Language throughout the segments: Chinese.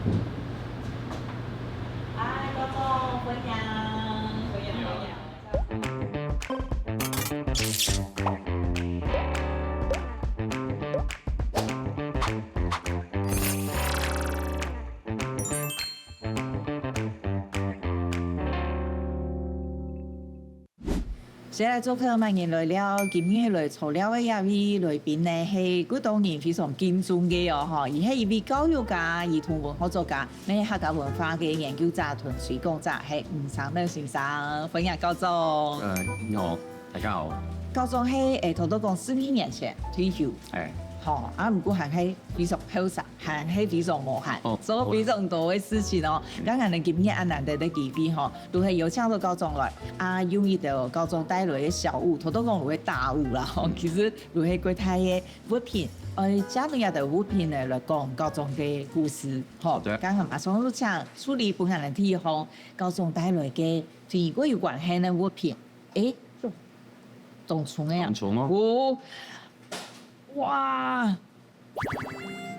嗨，高中分享，先来做客慢言来了，今日来材料的一位来宾呢，是古当年非常敬重的哦，哈，伊係一位教育家、兒童文學作家，呢客家文化嘅研究者同推廣者，係吳三樂先生，歡迎高總。你好，大家好。高總係頭都講40年前退休，好啊，不過還係非常瀟灑，還係非常無限，做非常多嘅事情哦。剛剛你今日安難得的機會吼，都係有請到高總來啊，用伊條高總帶來嘅小物，頭都講會大物啦。其實都係國泰嘅物品，加入一條物品嚟講高總嘅故事。好，剛剛馬上都請處理本人嘅地方，高總帶來嘅同如果有關係嘅物品，冬蟲嘅啊，冬蟲哦。哇！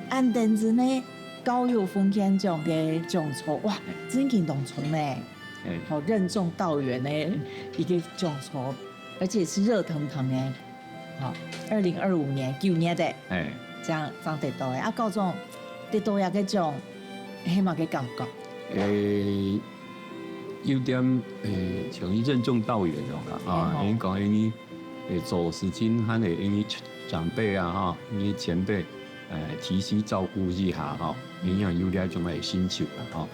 按凳子呢，高有風險獎嘅獎座，哇，真見動蟲呢，好任重道遠呢一個獎座，而且是熱騰騰的，好，2025年9月的，這樣得到的，啊，高總得到一個獎，起碼嘅感覺，有點像伊任重道遠咯，啊，因講因做事情，還係因長輩啊，哈，因前輩，提攜照顧一下，哈，因為有啲種嘅需求啦，哈，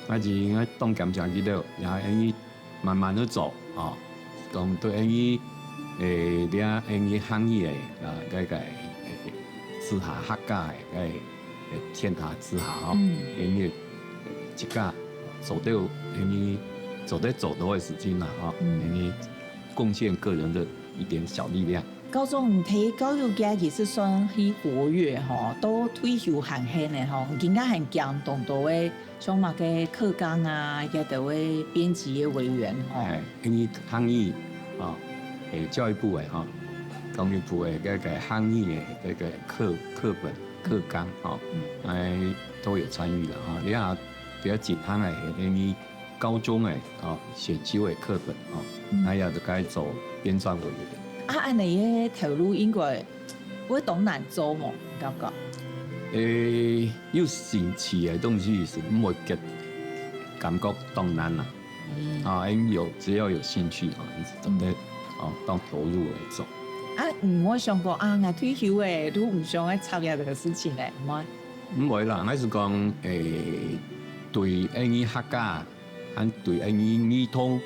啊，就應該當感情嗰度，然後因慢慢去做，啊，咁對因啲因行業嘅個之下客家嘅天下之下，哈，因為一家做到因做到嘅事情啦，哈，因貢獻個人的一點小力量。高總睇教育界其實算係活躍吼，都退休行輕嘅吼，更加係強動到嘅像乜嘅課綱啊，亦都會編輯嘅委員吼。因為行業啊，教育部嘅哈，教育部嘅嗰個行業嘅嗰個課本課綱哈，都有參與啦哈。你啊比較緊行嘅，因為高中嘅啊選修嘅課本啊，那要就該做編撰委員。啊，安尼嘅頭路應該會當難做冇感覺？要新奇嘅東西是唔會嘅感覺當難啦。啊，只要有興趣啊，真係當投入嚟做。啊，唔會想過啊，我退休嘅都唔想去參與呢個事情咧，唔會。唔會啦，我是講對因客家，和對因兒童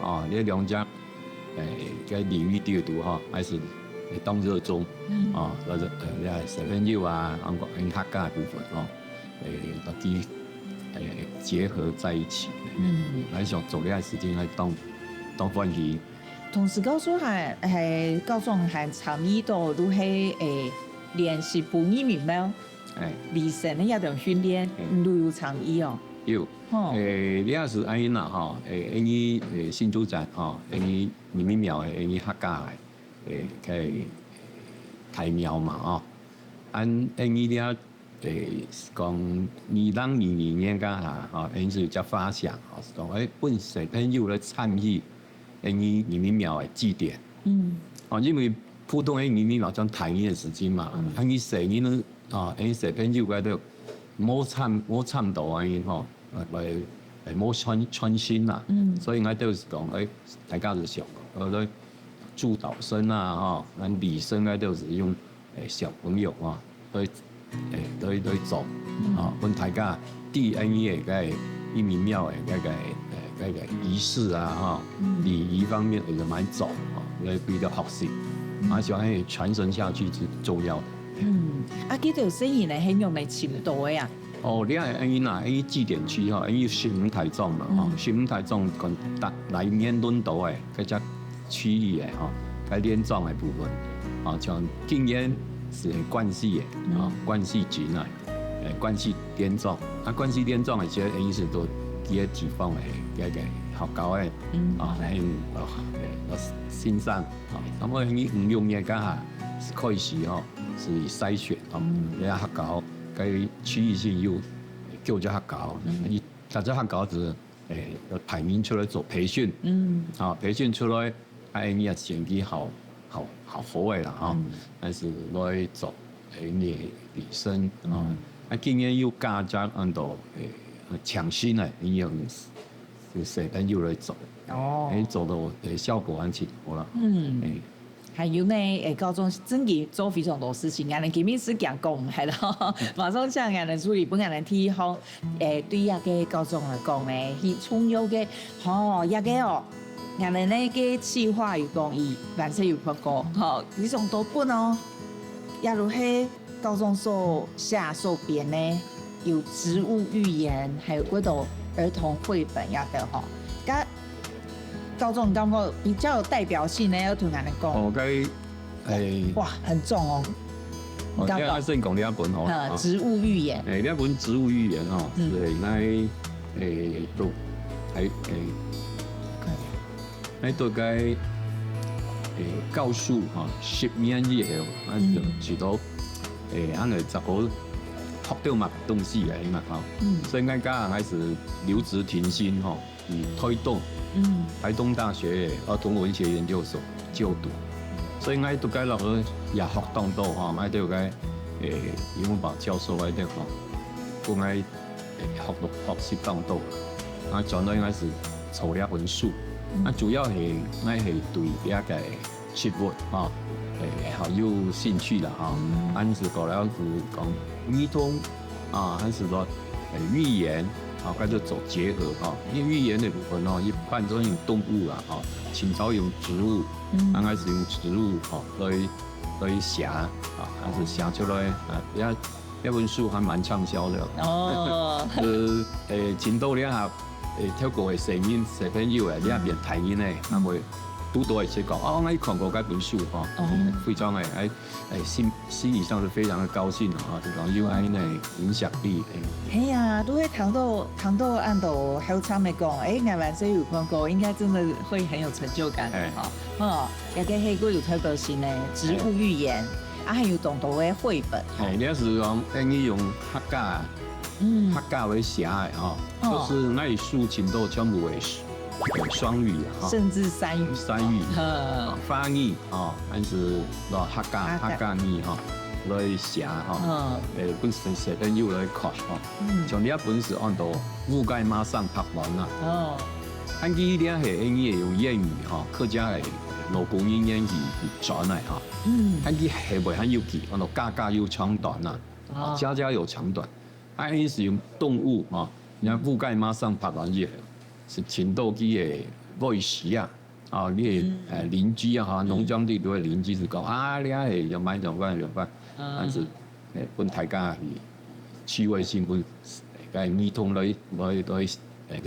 啊呢兩隻。個領域調度哈，還是當熱衷啊，或者小朋友啊，跟客家部分哦，把啲結合在一起，來想做呢個事情來當歡喜。同時高總係高總係參與到都係練習本語面料，離神嘅一種訓練，都有參與哦。有，你也是安啦哈，因為新竹站哈，因為你們廟因為客家嘅台廟嘛啊，因為你啊講2022年噶嚇，啊，因是只發想，講本小朋友來參與因為你們廟嘅祭典，因為普通嘅你們廟講台語嘅事情嘛，因為成年都啊，因為小朋友嗰度冇參到啊，因吼。冇創新啦，所以我都是講大家就想講，助導生啊，哈，咱禮生啊都是用小朋友啊，去做啊，阮大家DNA嘅個一民廟嘅個儀式啊，哈，禮儀方面也蠻做啊，來比較學習，我想係傳承下去是重要的。啊，呢條生意係係用嚟簽到嘅呀。哦，你係因嗱，因祭典區吼，因新聞台中嘛，吼，新聞台中講來年輪到嘅嗰隻區域嘅吼，喺連莊嘅部分，啊，像今年是關係嘅，啊，關係局啊，關係連莊，啊，關係連莊嘅即係意思都啲嘅地方嘅嘅學校嘅，啊，喺新山，啊，咁我喺唔用嘢家下開始吼，是篩選，啊，你學校。佢區域性有叫只客家，伊大只客家是要排名出来做培训，培训出来，因也成绩好的啦哈，但是来做你医生今年又加加按到抢新的，伊用是朋友来做，做到效果很挺好啦。还有呢，高中真嘅做非常多事情，俺哋前面是講講係咯，馬上將俺哋處理本俺哋提好，對一個高中嚟講咧，佢重要嘅，一個俺哋呢個企劃有講伊，顏色有發過，非常多本哦，也如係高中所寫所編呢，有植物寓言，還有嗰度兒童繪本一個高中感覺比較有代表性呢，要同人哋講。哇，很重哦。我先講呢一本植物寓言。呢一本植物寓言是喺都喺度嘅告訴10年以後，就到俺哋就好學到乜東西嚟嘛所以家開始留職停薪以推動。台東大學兒童文學研究所就讀，所以我讀緊落去也學當到我對個葉文寶教授喺度我學習當到，轉來我是做了本書，主要係我係對一個植物好有興趣啦還是過來是講兒童還是說寓言。跟住做結合因為寓言的部分一般都用動物啦清朝用植物，剛開始用植物來寫還是寫出來一本書還蠻暢銷的前度咧透過嘅聲音小朋友咧變台語咧，會讀到一些講我看過嗰本書非常心理上是非常的高興就講有愛呢影響力。係啊，都會談到按到好慘嘅講，顏萬歲有講過，應該真的會很有成就感一個係個有代表性嘅植物寓言，還有眾多嘅繪本。你是講你用客家來寫的就是那書前度全部係雙語甚至三語翻譯還是客家語來寫本身小朋友來看像呢一本是按照霧蓋馬上拍完啦佢呢啲係用諺語客家係老古語諺語轉嚟佢呢係唔係很有記按照家有長短啦家有長短佢是用動物你看霧蓋馬上拍完嘢是前度機嘅voice你鄰居農莊地都嘅鄰居是講你係要買怎辦，但是本大家趣味性本兒童來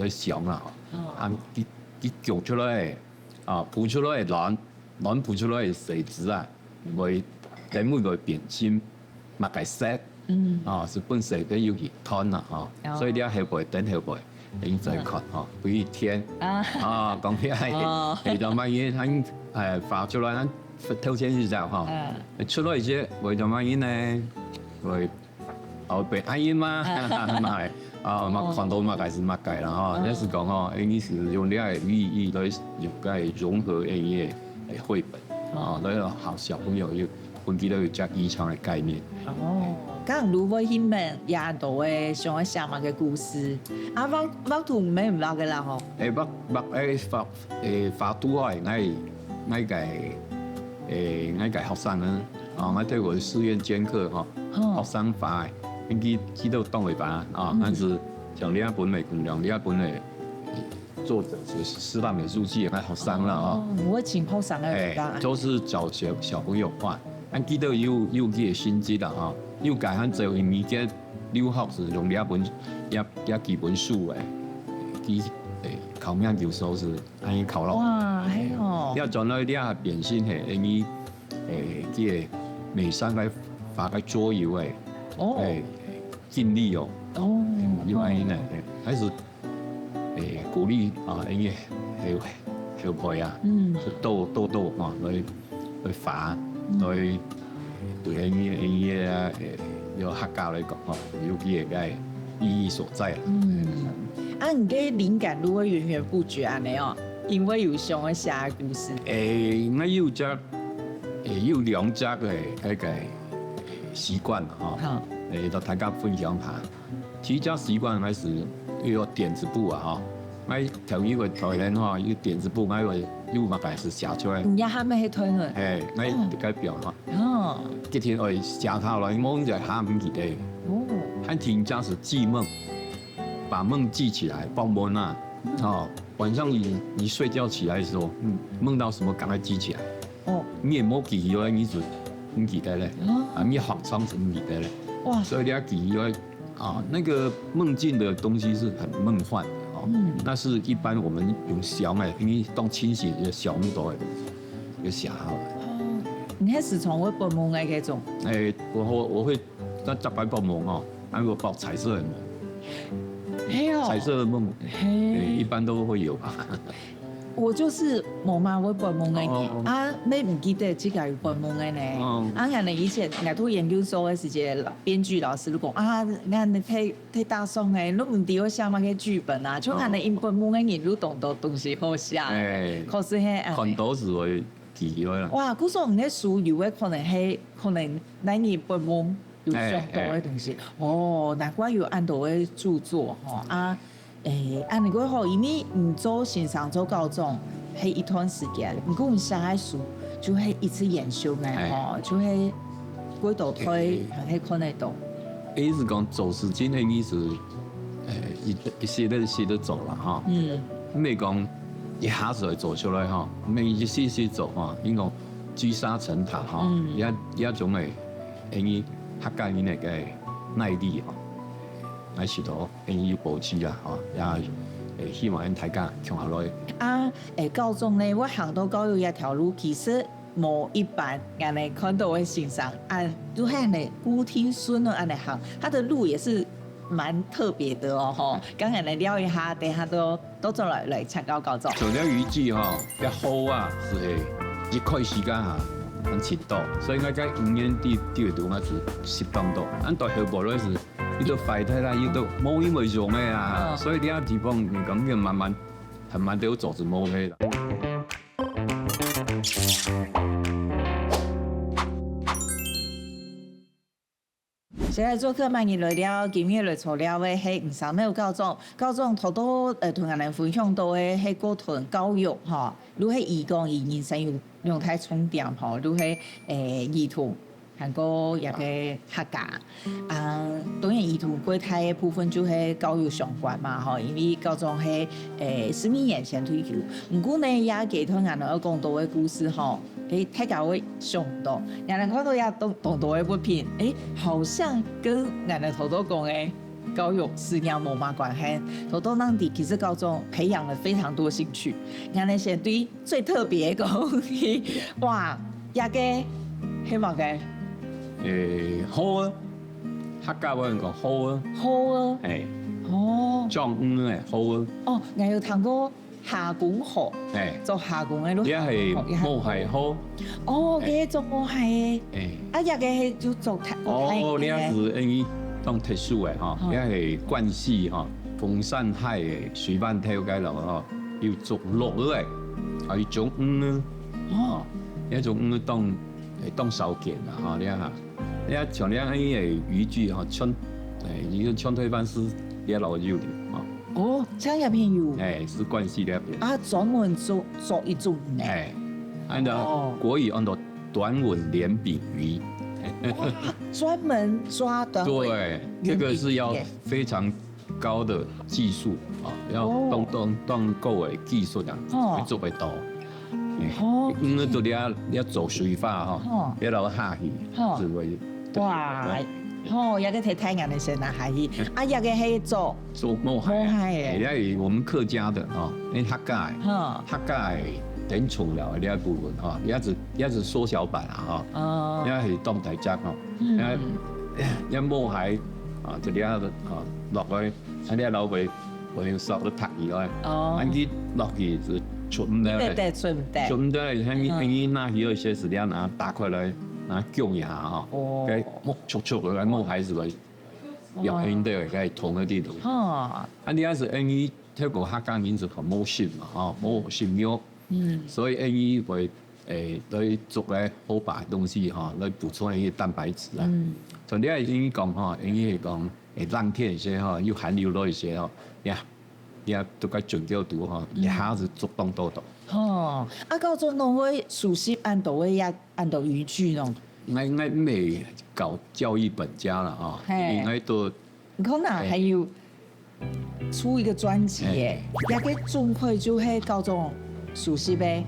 想啦佢講出來譜出來亂譜出來嘅詞詞會人物會變遷嘛個 set 是本身嘅要去吞啦所以你係會等後輩你再看不一天講起係就乜嘢發出來頭先是就出來些為咗乜嘢呢？為被愛因嘛，咪嘛看到嘛開始嘛改啦即是講你是用呢個寓意來用個融合嘅繪本來好小朋友要本記得有隻異常嘅概念。咁如果佢們也到嘅想寫乜嘅故事，我同唔係唔落嘅啦發都係我學生啦，我對我試驗兼課學生發佢都當為版但是像呢一本美工兩呢一本作者是師大美術系嘅學生啦我請學生嘅都是教小朋友畫，佢都有佢嘅心機啦要解很做物件，留學是用呢一本一幾本書佢考名叫做是安考落。哇，係要轉來啲變現係你啲美山嘅發嘅桌遊經歷要安呢，還是鼓勵你小輩多來發來對你要客家嚟講有啲嘢意义所在啦。啊，你嘅灵感如果源源不绝安尼哦，因为有想要写的故事。我有只有两只嘅嗰個習慣哈，同大家分享下。第一隻習慣係是要點子簿啊哈，我頭一個台灣哈，有點子簿，我有乜嘢是寫出來。唔呀，下面去推佢。我改表哈。哦。今天我寫下來，夢就下唔記得。哦。還聽講是記夢，把夢記起來，報夢啊。哦。晚上你睡覺起來的時候，夢到什麼趕快記起來。哦。你也冇記咗，你就唔記得咧。啊，你學創是唔記得咧。哇。所以你要記咗。那個夢境的東西是很夢幻的哦，那是一般我們用想誒，你當清醒嘅想咁多嘅寫下來。你係時常會報夢嘅嗰種？我會在雜擺報夢哦，我報彩色的夢。彩色的夢，一般都會有吧。我就是冇嘛會報夢嘅，啊，你唔記得自己有報夢嘅呢？啊，人哋以前我讀研究所嘅時節，編劇老師都講啊，人哋睇大宋嘅，你唔知我寫乜嘅劇本啊，就人哋因報夢嘅人都懂到東西好寫，可是係很多時會記咗啦。哇，嗰種嘅書有嘅可能咱你報夢有上多嘅東西，哦，難怪有按到嘅著作吼啊。按你講好，因為唔做欣賞做高中，係一段時間，唔過唔寫嘅書就係一次研修嘅吼，就係幾度推係看得到。意思講走時間嘅意思，一些都走啦哈。唔係講一下子就走出來哈，唔係一些走哈，應該積沙成塔哈，一種係你客家人嘅耐力哈。喺時度，要保持啦，也希望大家聽下落去。啊，高中呢，我行到教育一條路，其實冇一般人哋看到嘅欣賞，就係人哋古梯孫咯，人哋行，它的路也是蠻特別的哦，吼。咁人哋了一下，等下都做來參加高中。做了預計吼，一好啊，是一塊時間嚇，很遲到，所以我喺5年底度我是10檔到，按到後部咧是。呢度快睇啦，呢度冇因為用嘅啊，所以呢個地方你咁要慢慢都要做住冇嘅啦。現在做客萬年來了，今日來做了嘅係吳三妹高中好多同人哋分享到嘅係高等教育嚇，如係義工與人生用太重點嚇，如係兒童。韓國一個客家，當然兒童國泰嘅部分就係教育相關嘛，吼，因為高中係10年前退休，唔過呢也幾多人有講到嘅故事，吼，大家會想到，人哋看到也動到嘅物品，好像跟人哋頭度講嘅教育事業冇乜關係，頭度人哋其實高中培養了非常多興趣，人哋先對最特別嘅講，哇，一個希望嘅。好啊，客家話人講好啊，好啊，壯誒好啊。哦，我有聽過下館河，做下館嘅咯。一係冇係好。哦，嘅做冇係。啊，一嘅係就做特。哦，你係因當特殊嘅嗬，一係關係嗬，風山海嘅水板跳解落嗬，要做落嚟，係一種呢，一種當手件啊，你下。你啊，像你啊，呢個語句嚇春，呢個春推翻詩一路要的哦，這入邊有。是關係的。啊，專門做一種呢。按照國語按照短文連筆語。哇，專門抓短文。對，這個是要非常高的技術啊，要當夠嘅技術啊，做得到。到你做水花嗬，一路下去，就會。哇！一個睇太陽的先拿下去，一個係做冇係，因為我們客家的你客家點重了呢一部分一直縮小版啊因為係當大家一冇係就你落去，你老尾會索到拍魚來，你落去就出唔得咧，出唔得咧，你拿起有些時間打開來。拿姜牙嚇，嘅木灼灼嘅木係是咪？用因都会该同个地图。啊，你要是因透过客家民族和母信嘛，母信庙，所以因会来做咧好白东西来补充一些蛋白质啊。从你因讲因会讲会浪天一些又含硫多一些也都该准掉读一下子做动多多。高中都会熟悉按到位呀，按到语句咯。我没搞教育本家了应该都。你可能还有出一个专辑耶，也个中会就会高中熟悉呗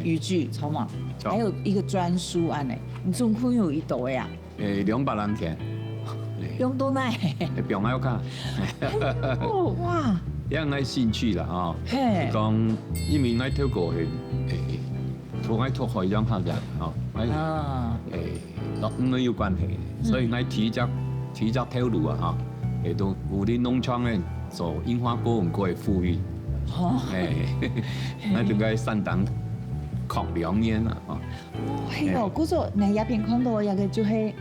语句，好吗？还有一个专书案呢，你中会有一朵呀200人听。用多耐？不用要看。哇！也爱兴趣啦讲因为爱透过同爱拓开张客人我有关系，所以爱提早透露都有啲农村咧做樱花歌唔过富裕，那就该善当抗2年啦係哦，嗰座你入邊看到有個就係。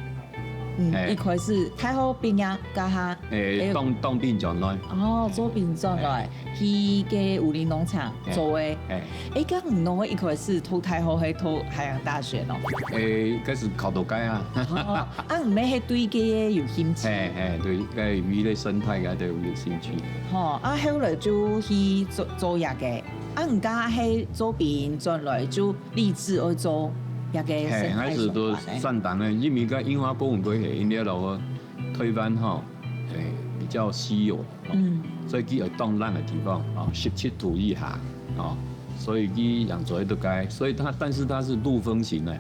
一開始太好變呀，家下當兵進來，做兵進來，去個武林農場做誒，咁唔同一開始讀太好係讀海洋大學咯，嗰是考到街啊，唔係係對嘅有興趣，對個魚類生態嘅都有興趣，後來就去做嘢嘅，唔家係做兵進來就立志去做。還是都善當的，因為個櫻花博物館係因啲路推翻比較稀有，所以佢係當爛的地方，17土一下所以佢養咗都該，所以但是它是陸風型的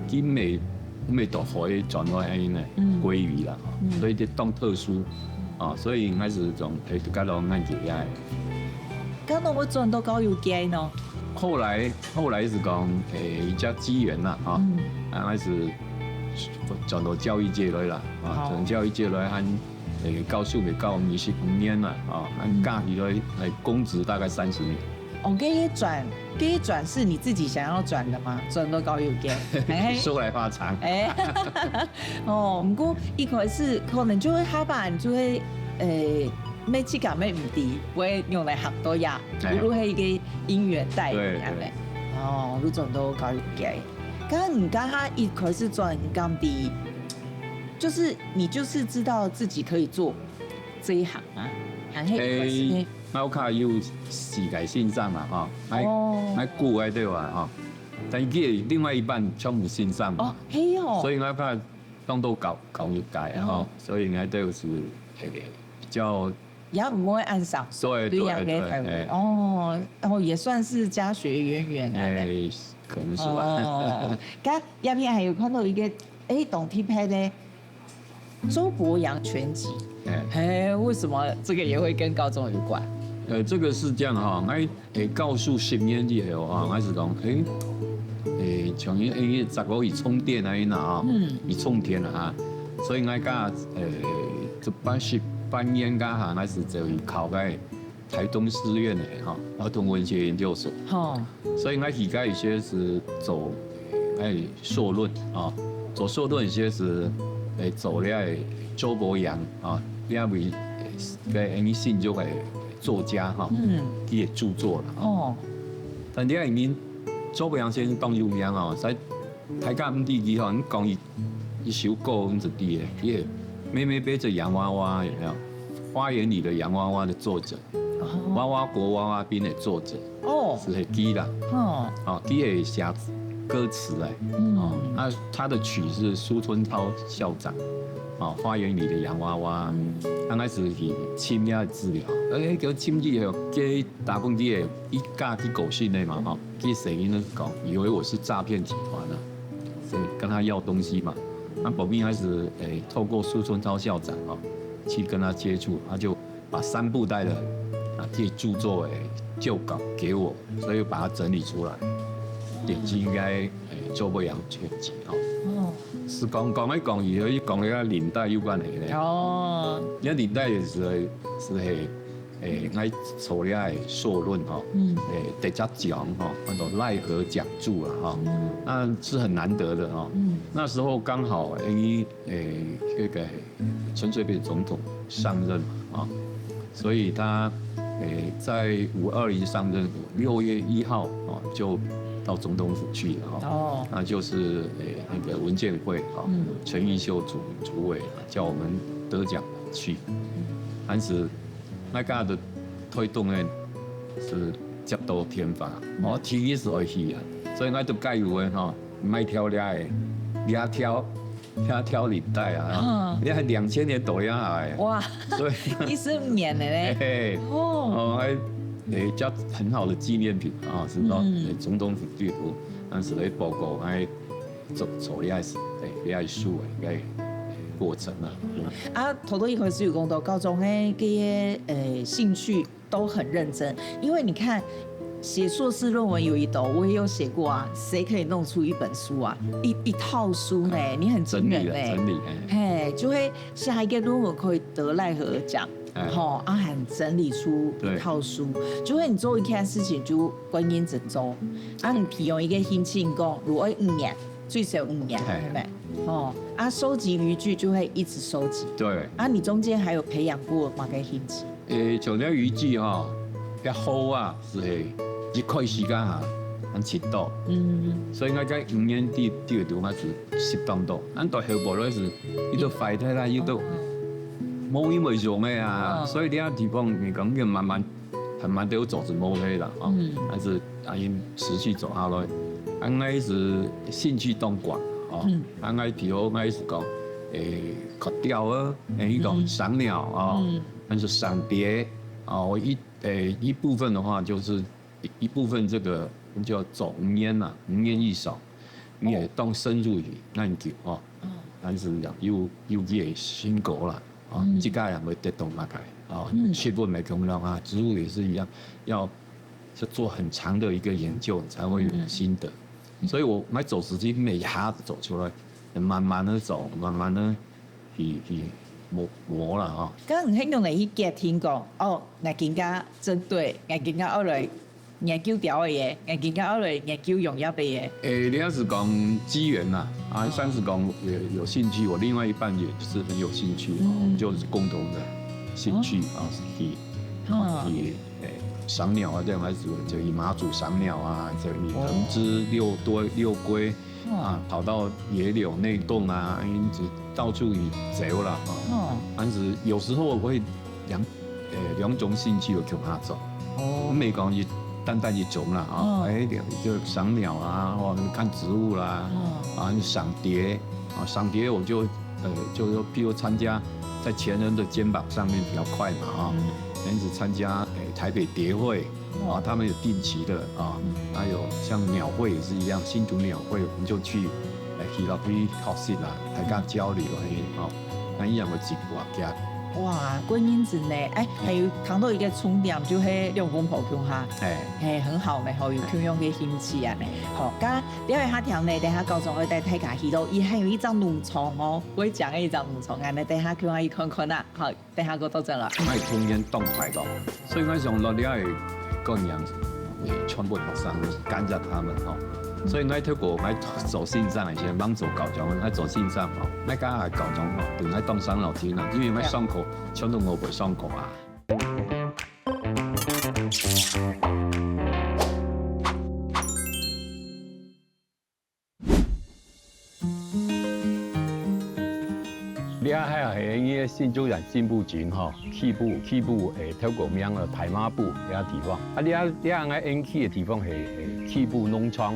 佢未到海轉來安呢鮭魚啦，所以啲當特殊所以還是種係都該落按幾下。咁我轉到高有機呢？後來是講一家機緣啦還是轉到教育界來啦從教育界來教書未教25年啦教育來公職大概30年。這一轉是你自己想要轉的嗎？轉到教育界，說來話長。不過一開始可能就會下班就會咩資格咩唔啲，會用嚟學到呀。如果係一個音樂帶咁樣咧，都轉到教育界。咁唔家下一開始轉咁啲，就是你就是知道自己可以做這一行啊，還係我卡有世界欣賞嘛買顧喺對話但係佢另外一半全部欣賞嘛，所以我卡當到教育界所以我都是比較。也唔會按上，對，也算是家學淵源可能是吧。咁入面還有看到一個董聽拍的周伯陽全集，為什麼這個也會跟高中有關？這個是這樣我告訴10年以後我是講像15以充電以充電所以我家就半年間還是就考喺台東師院嘅兒童文學研究所，所以我而家有些是走碩論走碩論有些是走咧周伯陽呢位嘅姓就係作家佢嘅著作啦但呢一面周伯陽先生當有名在大家唔知佢你講一首歌咁就啲嘅，妹妹背着洋娃娃有沒有？花園裡的洋娃娃的作者，娃娃國娃娃兵的作者，是係佢啦，佢係寫歌詞嚟，他的曲是蘇春濤校長，花園裡的洋娃娃，剛開始係簽一個資料，叫簽字後，佢大部分啲嘢一家啲狗訊嚟嘛，佢聲音都講，以為我是詐騙集團啊，所以跟他要東西嘛。那保兵開始透過蘇春濤校長去跟他接觸，他就把3部帶的這些著作舊稿給我，所以把它整理出來，點擊應該周伯陽全集是講一講以後，講一個領帶有關係咧。因為領帶也是我做了碩論得獎那種賴和獎助啦那是很難得的那時候剛好那個陳水扁總統上任啊，所以他在520上任，6月1号就到总统府去了哈，那就是那个文建会陈玉秀主委叫我们得奖去，但是那个的推动呢是接到天发，体育是会去啊，所以我都介有的唔爱挑俩挑领带啊，你还2000年倒下来，哇，所以你是免的嘞，叫很好的纪念品啊，是到总统府地图，但是来报告走也是也是书嘅过程啊。头一回是有讲到高中这些兴趣都很认真，因为你看。写硕士论文有一斗，我也有写过啊。谁可以弄出一本书啊？一套书呢？你很惊人嘞！整理，嘿，就会下一个论文可以得奈何奖，很整理出一套书，就会你做一件事情就观念整周，你提用一个兴趣讲，如果5年，最少5年，对不对？收集渔具就会一直收集。对。你中间还有培养过哪个兴趣？像那渔具要好啊，是一块时间很迟到，所以我在5年底度我是适当到，到后部咧是伊都坏太啦，伊都冇因为用的啊，所以你地方你讲要慢慢都走是冇去啦，但是因持续走下来，我是兴趣当管，我譬如我是讲考钓啊，伊讲赏鸟啊，但是赏蝶我一部分的话就是一部分这个叫做5年啦，5年以上，你也当深入去研究但是又也辛苦啦这个也会得动那个学问没同样植物也是一样，要做很长的一个研究才会有心得，所以我买走时机每一下子走出来，慢慢的走，慢慢的去磨啦刚刚你用嚟去接聽講，我更加針對，我更加來研究條嘅嘢，我更加來研究農業嘅嘢。你要是講機緣啦，算是講有興趣，我另外一半也是很有興趣，我們就是共同的興趣去賞鳥啊，這樣還是就以馬祖賞鳥啊，就以藤枝六龜。跑到野柳內洞啊，一直到處走啦但是有時候我會兩種興趣就向下走。我沒講一單一種啦就賞鳥啊，或者看植物啦，賞蝶賞蝶我就譬如參加在前人的肩膀上面比較快嘛因此參加台北蝶會。他們有定期的還有像鳥會也是一樣，新竹鳥會我們就去到去學習啦，大家交流那一樣會接觸下。哇，觀音子呢？還有談到一個重點，就係兩公婆鄉下，很好呢，有共用嘅興趣啊呢。好，咁另外一條呢，等下高中會帶大家去到，伊還有一張農場我會講嘅一張農場，等下叫我去看看啊。好，等下我到陣啦。我係通年動態咯，所以我上落嚟係。個人全部學生干擾他們所以我透過我走線上嚟先，幫助高中，我走線上我家係高中對我當上老師啦，因為我上課全都我會上課啊。你啊，係呢個新竹人進步群起步透過名嘅台馬部呢個地方。你啊愛引起嘅地方係起步農場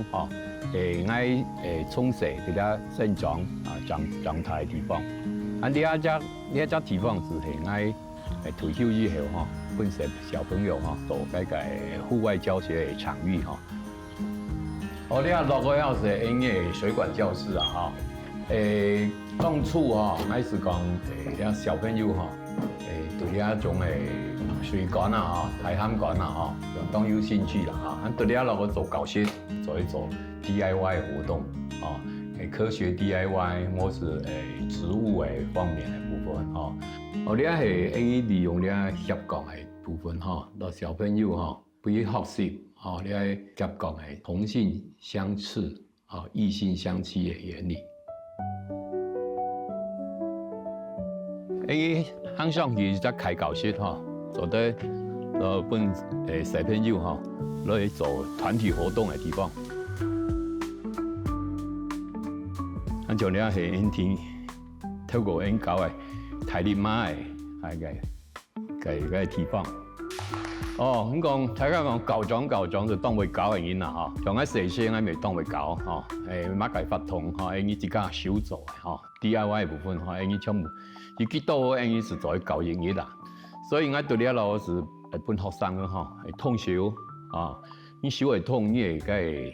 愛從事啲個生長狀態嘅地方。你啊隻地方是愛退休以後分成小朋友做嗰個戶外教學嘅場域你啊落個要是音樂水管教室啊當初乃是講啲小朋友對呢一種水管排涵管相當有興趣啦對呢落去做教室，做一做 DIY 活動科學 DIY 或是植物方面嘅部分呢係利用呢協覺嘅部分讓小朋友可以學習呢係協覺係同性相斥異性相斥嘅原理。伊向上去则开教室吼，做得本小朋友吼，来做团体活动的地方。咱像了是因天透过因教的台立马的个地方。哦，阮讲大家讲教长就当袂教的囡仔吼，像个细声还未当袂教吼，马家发通吼，因伊自家手做的吼 ，DIY 的部分吼，因伊全部，伊去倒因伊是做教营业啦，所以我对了咯是本学生个吼，会痛手啊，你手会痛，你会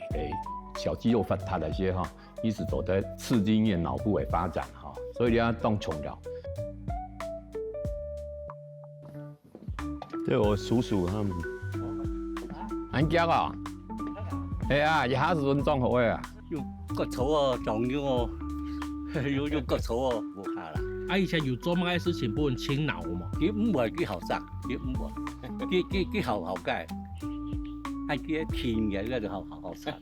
小肌肉发达那些哈，你是做的刺激你的脑部的发展哈，所以你要当重要。这我叔叔他们，俺家啊，哎呀，一下子都装好啊。有割草哦，仲要哦，有割草哦，无下啦。啊，以前有做乜嘢事情不能清腦嘛？佢唔係幾後生，佢唔係，佢後嘅，係佢天嘅，嗰就後生。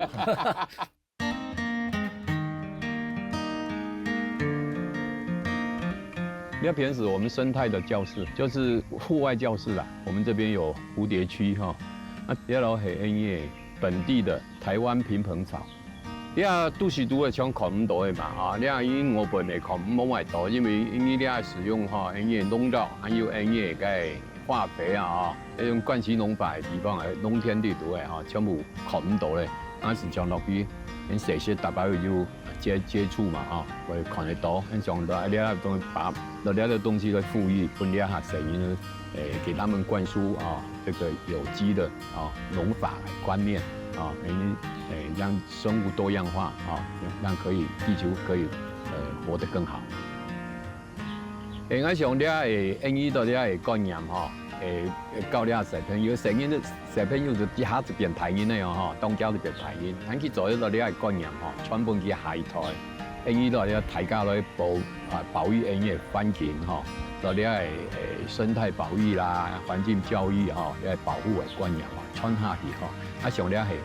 比较偏是我们生态的教室，就是户外教室啦。我们这边有蝴蝶区哈，啊，第二楼是因为本地的台湾平衡草。你啊，都是都会像看唔到的嘛，啊，你啊，因我本来看唔冇到，因为因为你啊使用哈，因为农药还有因为个化肥啊，那种惯性农法的地方啊，农田地图的哈，全部看唔到嘞。那是将落去，因这些大家有接触嘛，啊，会看得到，因将到你啊东把那了的东西来富裕，分裂下声音呢，给他们灌输啊这个有机的啊农法观念啊，让生物多样化啊，让地球可以活得更好。我想了因为到了观念哈。教了小朋友，小朋友就一下子变大人了哟哈，当家就变大人。咱去做一个了观念哈，全部去下台，因为到了大家来保育因个环境哈，到了生态保育啦、环境教育哈，来保护的观念哈，传下去哈，啊上了是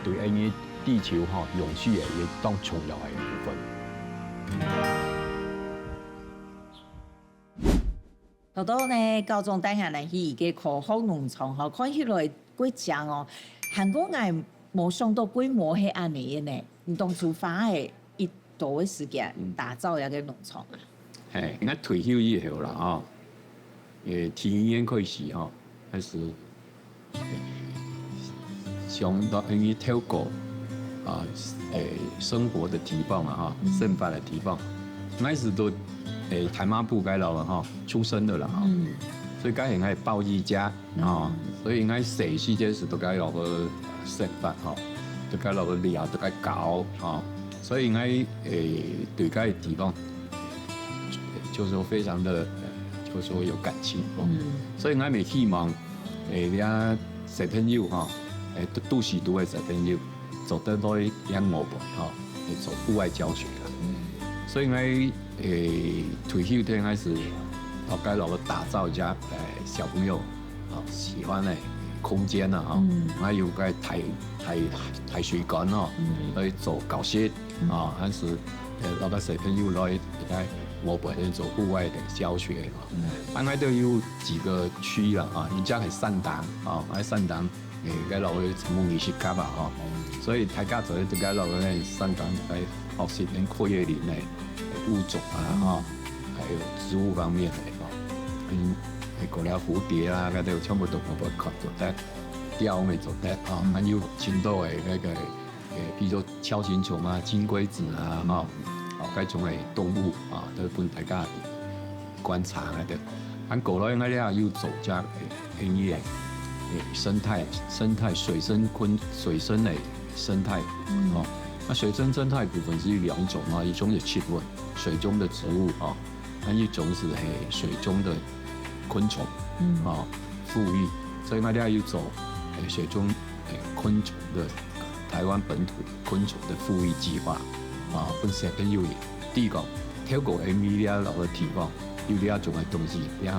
对因个地球哈永续的也当重要的部分。豆豆呢，高中带下来去一个科学农场吼，看起来几正哦。韩国人冇想到规模係安尼嘅呢，你当初花嘅一多嘅时间打造一个农场啊？我退休以后啦啊，体验开始哈，开始想到因透过啊生活的提报嘛哈，生发的提报，开始都。台妈部该老了哈，出生的了哈，所以该应该报一家啊，所以应该谁时间是都该老个生发哈，都该老个料都该搞啊，所以应该对该地方就是说非常的就是说有感情哦，所以应该没希望人家小朋友哈，都是都的小朋友做得到养我们哈，做户外教学啦，所以应该。退休天开始，我该老个打造一家小朋友喜欢的空间啊哈，还有个抬水管哦，来做教室啊，还是老个小朋友来在我本人做户外的教学啊，应该都有几个区了啊，人家系善堂啊，喺善堂该老个成功仪式家吧哈，所以大家做这个老个善堂来学习跟课业里面。物种啊，哈，还有植物方面的哈，过了蝴蝶啊，嗰啲全部都我看做得，雕咪做得啊，还有青岛的那个比如说锹形虫啊、金龟子啊，哈，该种的动物啊，都本大家观察嗰啲。咁過來我哋要做只因為生態水生的生態哦。那水生生态部分是2種啊，一種是植物，水中的植物啊，那一種是水中的昆蟲啊，富裕，所以我哋要做水中昆蟲的台灣本土昆蟲的富裕計劃啊，本小朋友第一個透過 MV 呢落嘅地方，有呢一種嘅東西，也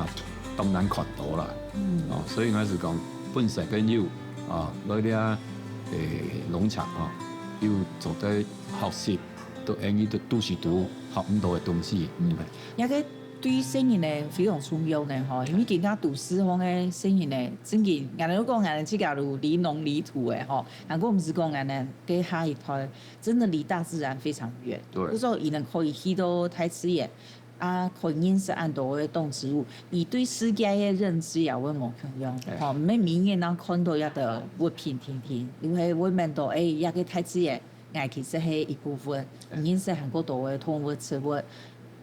當然看到啦，啊，所以我是講本小朋友啊，嗰啲農場啊。要做得學習，都因為都是讀學唔到嘅東西。一個对于声音呢非常重要呢吼，因为其他都市方的声音呢，真嘅，人哋都讲人哋即假如离农离土的吼，但我唔是讲人哋给下一套，真的离大自然非常远。对，有时候伊能可以去到台词眼啊，可以认识按多的动植物，伊对世界的认知也会冇同样。吼，唔係明眼能看到一個物品天天，因為我們到一個台詞嘅，愛其實係一部分，認識很多多嘅動物植物。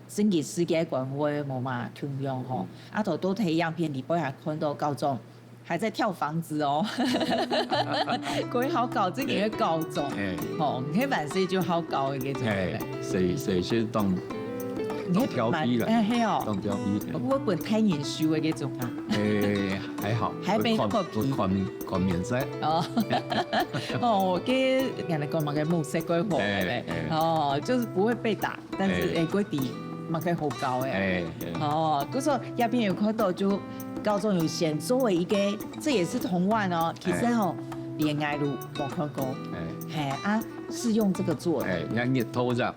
整個世界觀會冇嘛同樣吼，啊頭都睇樣片，你不還看到高中還在跳房子哦，佢好搞這個高中，吼，你睇萬歲就好搞嘅種。誰先當調皮啦？係哦，當調皮。我本太年少嘅嗰種啊。還好。還沒那麼皮。看面色。哦，嘅人哋講嘛嘅木色鬼火嘅，哦，就是不會被打，但是誒嗰啲。嘛可以好高哎，哦，嗰時候入邊有看到就高中有限，作為一個，這也是童玩哦，其實哦戀愛路冇看過，係啊，是用這個做的，那熱土啫，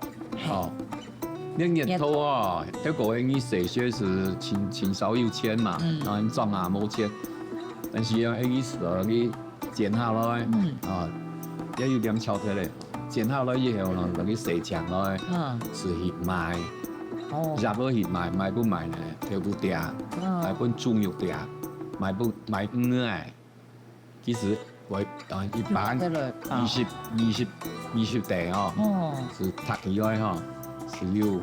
哦，那熱土哦，一個你小學是前手要簽嘛，然後裝下冇簽，但是啊，你時候你剪下來，啊，也有點巧嘅咧，剪下來以後呢，就你洗牆來，是去賣。入去賣不賣呢？條不嗲，賣不豬肉嗲，賣不鵝。其實我一般20地哦，是塔起來哈，是有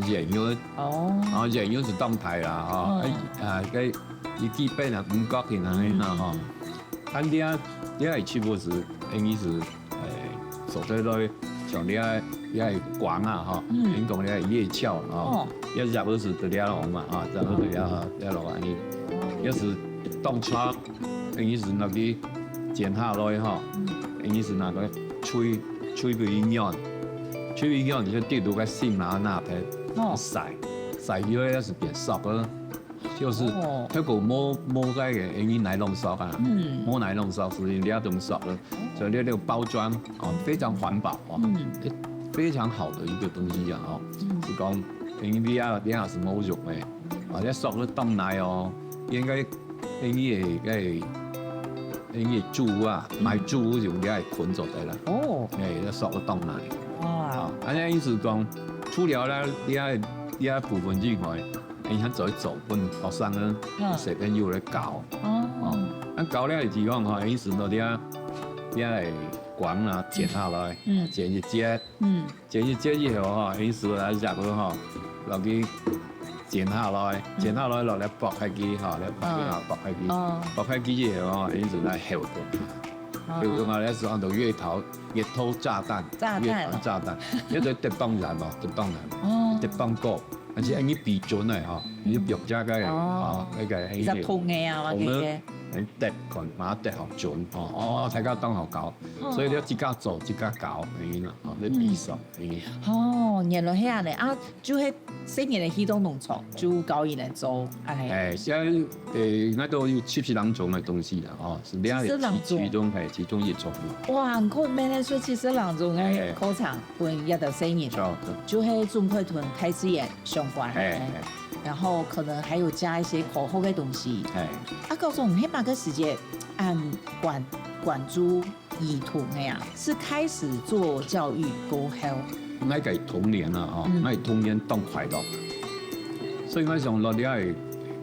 人肉，然後人肉是當台啦哈，cái一基本上五角形那哈，但啲係全部是應該是所在來像啲。也係廣啊，嗬，應講咧係夜翹啊，一入嗰時就啲龍嘛，啊，入嗰啲啲龍啊，一時當窗，應是那啲剪下來嗬，應是那個吹佢樣，吹佢樣就跌到個心拿那邊曬咗咧是變熟咯，就是一個摸嗰個應奶龍熟啊，摸奶龍熟是啲種熟咯，所以呢個包裝哦非常環保哦。非常好的一個東西啊！哦，是講因為你是冇肉嘅，或者熟咗凍奶哦，應該豬啊，買豬就應該係捆咗嘅啦。哦，誒，熟咗凍奶。哇！而且意思講，除了咧呢部分之外，你喺做本學生咧，小朋友咧教。哦，咁教咧係講嚇，意思到啲係。廣啦，剪下來，剪一截，剪一截以後哈，因此來入去哈，落去剪下來落嚟剝開機哈，嚟剝開機以後哈，因此來後頭，後頭咧是按照月頭炸彈，一個鉄板人哦，鉄板鍋，而且你標準嚟哈，你標價嘅啊，嗰個係通嘅啊，或者。得佢馬得學準哦，大家當學教，所以你自家做自家搞，係啦，你比賽係。哦，原來係咁啊！就係細年嘅去到農場，就教伊嚟做，係。現在那都有70郎種嘅東西啦，哦，是兩其中一種。哇，我咩咧說70郎種嘅課程，本一到細年，就係中快團開始也相關。然後可能還有加一些口後嘅東西。啊，高中喺那個時間按管住兒童嘅呀，是開始做教育過後。那個童年啦，哦，那童年當快樂。所以我上落啲係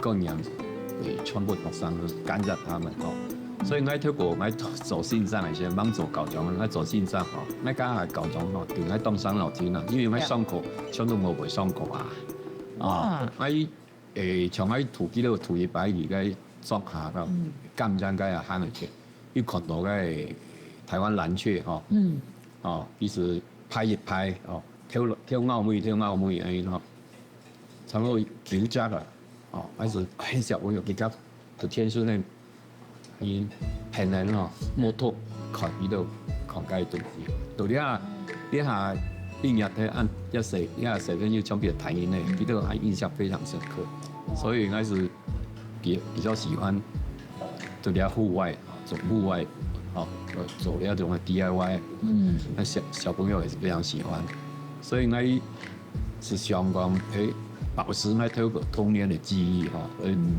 個人全部學生跟着他們哦。所以我透過我做線上嚟先，幫做高中，我做線上哦，我家係高中哦，定係當上老師啦，因為我上課全都我會上課啊。啊！從喺土幾度土一擺而家作下個金針雞啊慳嚟食，要看到嘅台灣藍雀哦，哦，其實拍一拍哦，跳奧妹誒咯，差唔多9隻啦，哦，還是很少我有幾隻就天數呢，已很難哦，摩托看呢度看雞東西，到啲下。一日睇按一時跟要將別人睇嘅呢，呢個係印象非常深刻，所以應該是比較喜歡做啲戶外，做戶外，哦，做呢一種嘅 DIY，那小朋友也是非常喜歡，所以應該是想講，保持那透过童年的记忆哈，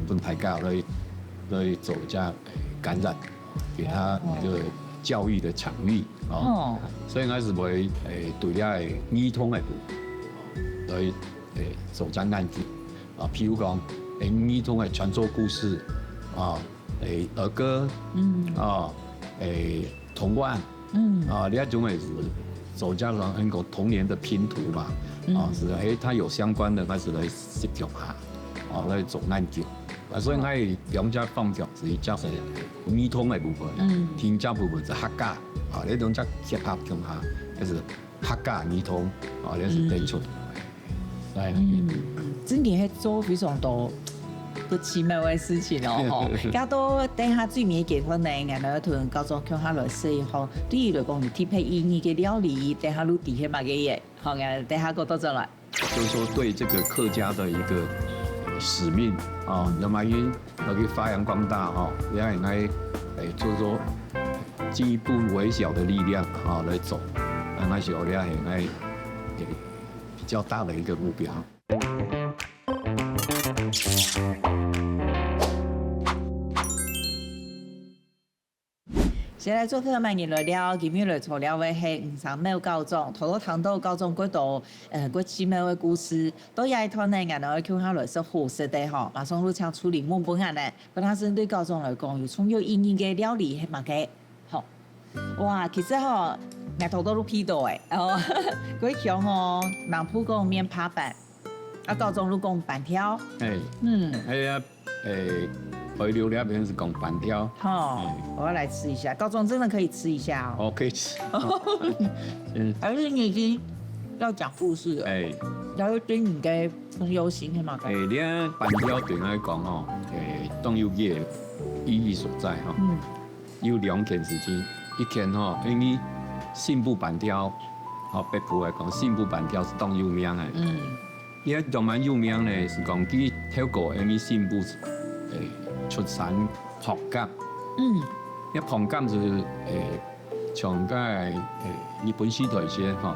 跟大家来做这感染，给他一个教育的场域哦。所以我是会对了儿童的部分来做这案子啊，譬如讲儿童的传说故事啊，儿歌，童话，这种是做这种那个童年的拼图嘛。是它有相关的，那是来摄录下，来做研究。所以我两者放脚是叫做儿童的部分，天家部分是客家，这种只结合中下，那是客家儿童，这是提出。真嘅係做非常多個奇妙嘅事情咯，加到等下最尾結婚咧，然後同高中向下來說吼，對於來講，你貼配意義嘅料理，等下擼底下嘛嘅嘢，好嘅，等下過到咗來。就是說對這個客家的一個使命啊，那麼因要去發揚光大哈，也應該做做進一步微小的力量啊來走，那是我哋應該比較大的一個目標。先來做客萬年來了，今日來做了嘅係吳三苗高中，頭到談到高中嗰度嗰奇妙嘅故事，都有一套呢，然後叫下來是好食的嗬，馬上都請處理滿本案呢，本身針對高中來講，有充有意義嘅料理係乜嘅，好，哇，其實嗬，我頭都批到誒，嗰樣哦，南埔講麵扒飯，高中都講板條，回流那邊是講板條，我要來吃一下，高中真的可以吃一下哦。可以吃。而且你已經要講故事了，然後對你嘅朋友性係嘛？你板條對我來講哦，當有嘅意義所在哈。有兩件事情，一件吼，因為信步板條，北埔來講，信步板條是當有名嘅。伊當蠻有名咧，是講佢透過因為信步出產紅柑，因為紅柑是從在日本時代先哈，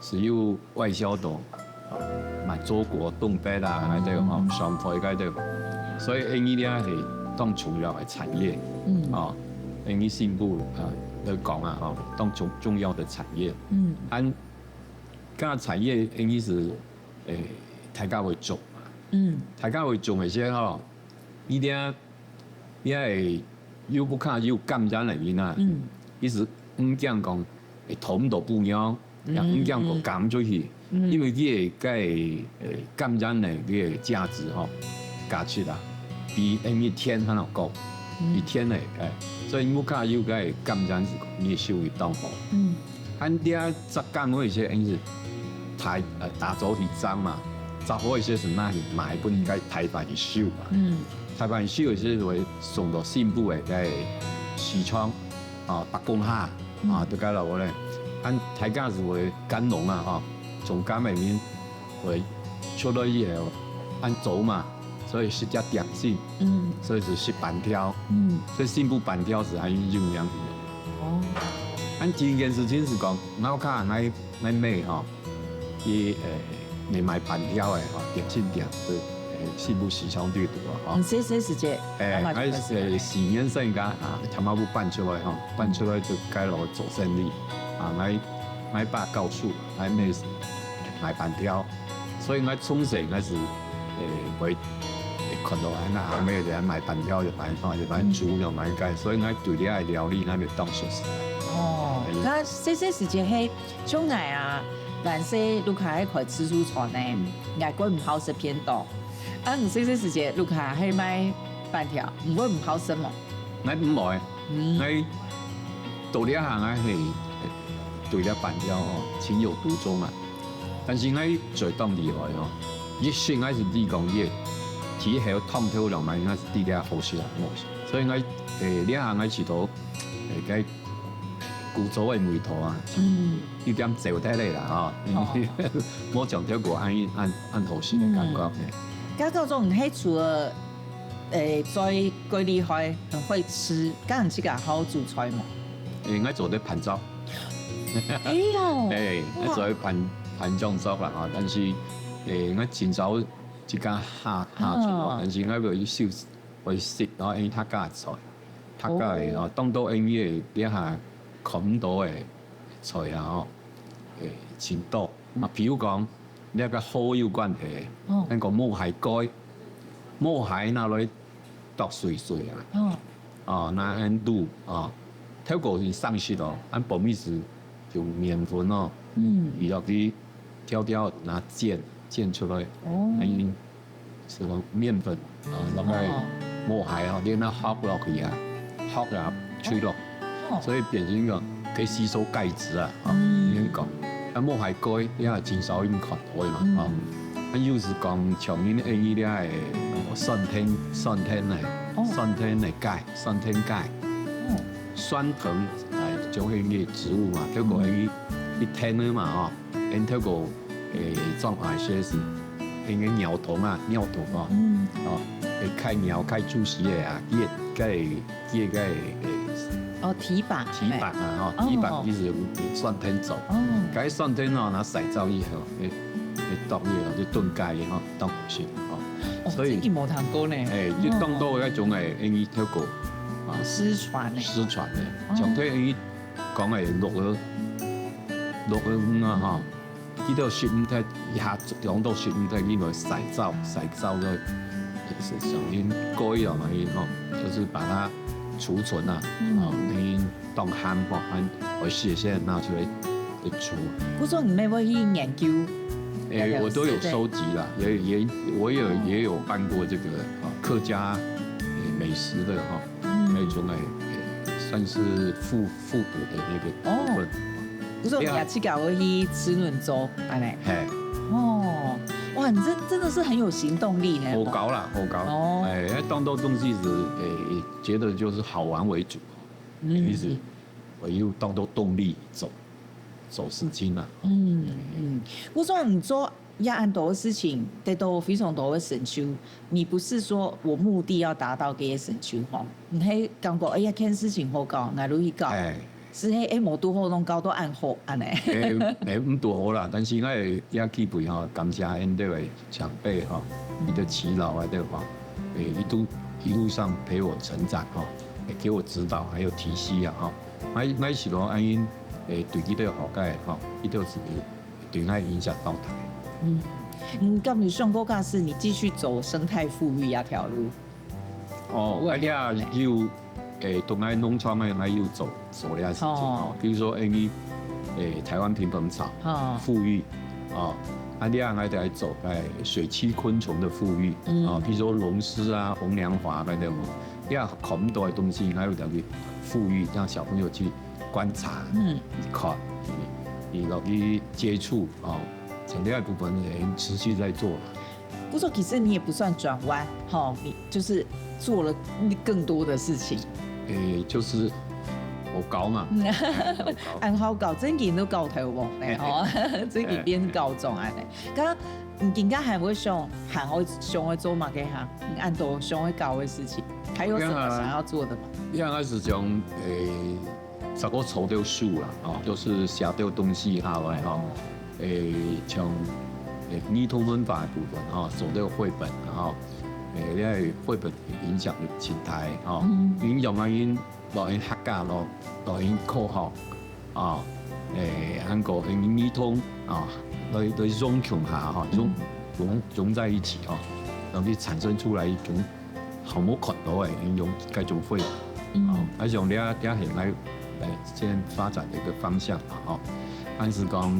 是有外銷到滿洲國、東北啦，嗰啲哈，上海嗰啲，所以因為咧係當重要嘅產業，因為信步來講啊，哈，當重要的產業，按嗰個產業因為是大家會做嘛，大家會做嘅些哈。伊啲係又不看又感染嚟邊啊！意思唔講講統到不了，又唔講講減咗去，因為佢嘅感染嚟嘅價值吼加出啦，比天還要高，比天嚟所以唔看又嘅感染是越收越到好。按啲雜感嗰些因是打走去髒嘛，雜貨一些是那裡買不應該台灣去收嘛。台灣收嘅是會送到信步嘅在西昌北公蝦都解落咧，按大家是會乾隆啊從乾裡面會出到以後按走嘛，所以是叫點心，所以是板條，所以信步板條是很有名嘅。按第二件事情是講，我看那妹伊未賣板條嘅點心店對。信步西昌對多啊！謝時節，4年生噶他媽不搬出來搬出來就該落做生意買把高數，買板條，所以我從小我是會看到那後尾人買板條就買豬就買雞，所以我對呢個料理我咪當熟悉。那謝時節係將來啊，萬歲盧卡喺塊吃素餐呢，外國唔好食偏多。唔細細時節，盧卡係買板條，唔會唔好食嘛？我唔會，我到呢一行我係對呢板條情有獨鍾啊。但是我最當厲害一算我是地講嘢，體係燙透落埋，我是地啲好食啊，所以我呢一行我試到嘅古早嘅梅頭啊，有點走得嚟啦冇講條過按好食嘅感覺。高中你係除了最厲害，很會吃，咁你自己好煮菜嘛？我做啲盤粥。我做盤醬粥啦但是我前手即间下出咯，但是我要收会食咯，因客家菜，客家的哦，当到因个底下孔岛的菜啊吼，青岛啊，比如讲你个好有关系，那个木海盖，木海拿来剁碎碎啊，哦，那安卤啊，透过是上色咯，按保密时用面粉哦，伊落去挑拿煎出来，因是讲面粉啊，落去木海啊，你那烘落去啊，烘啊吹落，所以变成个可以吸收钙质啊，应该讲。啊，木海盖你也真少用看到的嘛，啊，又是讲像恁安尼了的酸甜的钙，酸甜钙，酸藤种迄个植物嘛，透过一天的嘛吼，因透过状态些是因个尿酮啊，会开尿开注食的啊，伊个提拔啊，吼，提拔其实有酸甜走，该酸甜哦，拿洗澡以后，会冻了就炖钙吼，冻去吼，所以无通过呢，就冻到迄种诶，因伊透过失传的，像对因讲诶落去啊吼，记到食物体一下用到食物体，因为洗澡的，就是像因过一样嘛，因吼，就是把它储存啊，因冻干吼，我写现拿出来煮。不说你妹会去研究？我都有收集啦，我也有办过这个客家美食的哈，那种算是复古的那个部分。不是，你去搞我去吃润粥，安尼。哦，哇，你真的是很有行动力呢。好高啦，好高。哦。当到东西是觉得就是好玩为主，于是我又当到动力走事情啦。我说你做要按多的事情，得到非常多的成就。你不是说我目的要达到这些成就吼，你还感觉哎呀，件事情好搞，哪路去搞？是无拄好拢搞到按好安尼。唔拄好啦，但是我也起步吼，感谢因这位长辈吼，伊的耆老啊对吧？一路上陪我成长吼，给我指导还有提携啊吼。我是咯，安因对伊都有好解吼，伊都是对我影响到他。你敢有想过假是你继续走生态富裕那条路？我又东爱农村嘛，又走了事情哦。比如说，台湾平衡草富裕你还得走水栖昆虫的富裕比如说龙狮啊、红娘华那种，很多的东西还有去富裕，让小朋友去观察、看、你落去接触像这部分持续在做。不过其实你也不算转弯，你就是做了更多的事情。就是好搞嘛，按好搞，真件都搞头喎，真件变搞重安尼。咁你更加还会想会做嘛？给哈，你按多想会搞的事情，还有什么想要做的吗？开始讲十个抽到树啦，就是写到东西下来像儿童文化的部分做到绘本你系绘本影响心态影响因落因客家落因科学韩国因儿童来融洽下融在一起让你产生出来一种好冇看到的一种该种绘本像你现在先发展的一个方向但是讲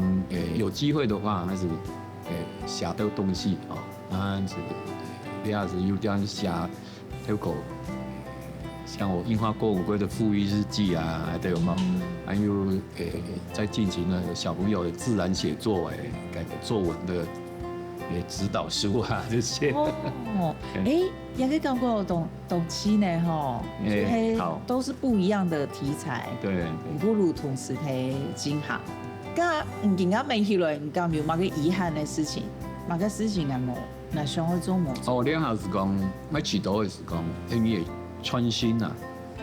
有机会的话还是写到东西但是你也是有点写透过像我樱花歌舞龟的富裕日记啊，对吗？还有在进行了小朋友的自然写作作文的指导书啊这些。也可以讲过懂期呢都是不一样的题材。对。不如同时可经行。咁唔見啱未起來，唔敢有某個遺憾的事情，某個事情係冇，那想去做冇。你係是講，我指導的是講，因為創新啊，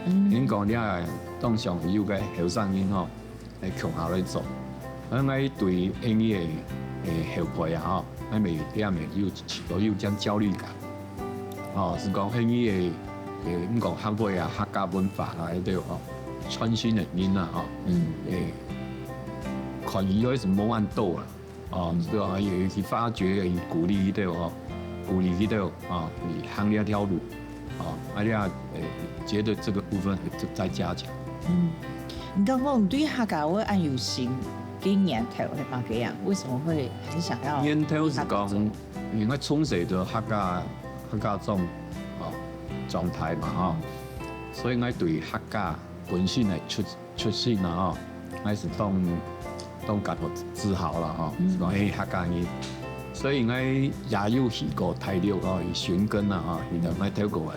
因講你係當上有個後生人嚟強下來做，我對因為後輩还没有将焦虑感，哦，是讲因为唔讲客家啊、客家文化啦，迄个哦，创新的人啊，哦，看伊有什么按斗啦，哦，对吧？也去发掘、鼓励迄个哦，鼓励迄个啊，你行了条路，哦，觉得这个部分再加强。你刚刚对客家话按有心，跟年头的嘛这样，为什么会很想要？年头是讲，因为从小就客家种状态嘛，哦，所以我对客家本身的出身啊，哦，我是当感到自豪啦，哦，是讲客家人，所以我也有去过台六哦，寻根啊，哦，然后我透过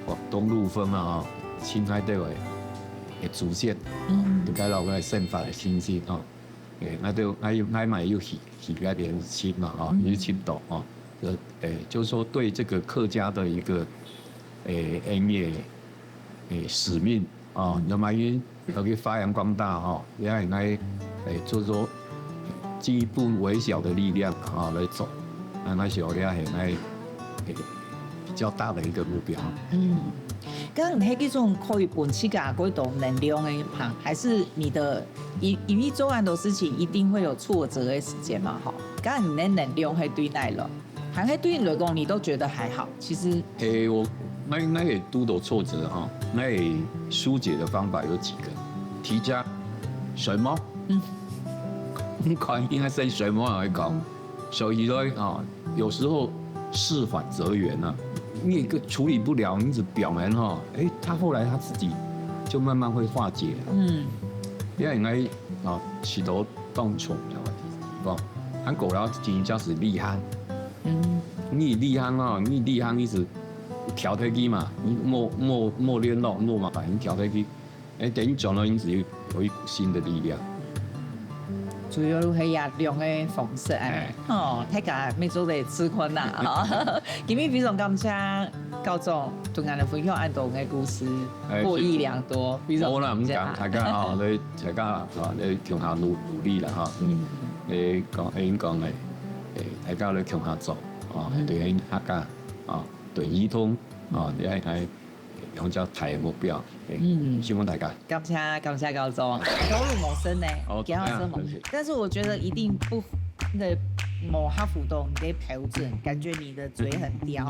广东陆丰啊，哦，青海岛的祖先，就解落个宪法的信息哦，我嘛有去那边亲嘛，哦，去亲到哦，就是说对这个客家的一个音乐使命啊，那么要去发扬光大哦，也来就是说尽一步微小的力量啊来走，那是我俩来比较大的一个目标。刚刚你迄种可以本起家嗰种能量的哈，还是你的一做很多事情一定会有挫折的时间嘛？哈，刚刚你的能量係對待了，還係對你來講你都覺得還好。其實我也都有挫折哈，那疏解的方法有幾個，提家、水貓，看應該是水貓來講，所以說啊，有時候事反則圓啊。你一個處理不了，你只表面哈，他後來他自己就慢慢會化解。因為我起頭當從了地方，韓國佬真正是厲害。你厲害啊，你厲害，你是調體機嘛，你莫練到莫麻煩，你調體機，等於轉了，你只有一股新的力量。主要係壓量嘅方式哦，大家未做嚟吃困啦。今日非常感謝教總同我哋分享咁多嘅故事，獲益良多。好啦，唔講大家啊，大家啊，你向下努力啦嚇。你講嘅大家你向下做啊，對客家啊，對兒童啊，你係用咗大嘅目標。希望大家感謝教總，投入謀生呢，給他生活。但是我覺得一定不那某哈浮動，你得調整，感覺你的嘴很刁。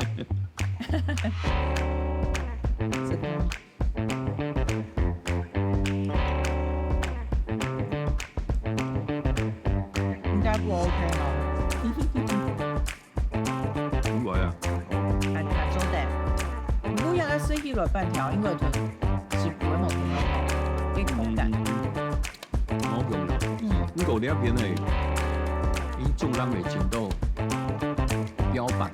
應該不 OK 咯。點解啊？係做得，如果有得水起來半條，應該就是不會好聽咯，啲口感。好用的。咁嗰啲一片係啲中南嘅程度標板。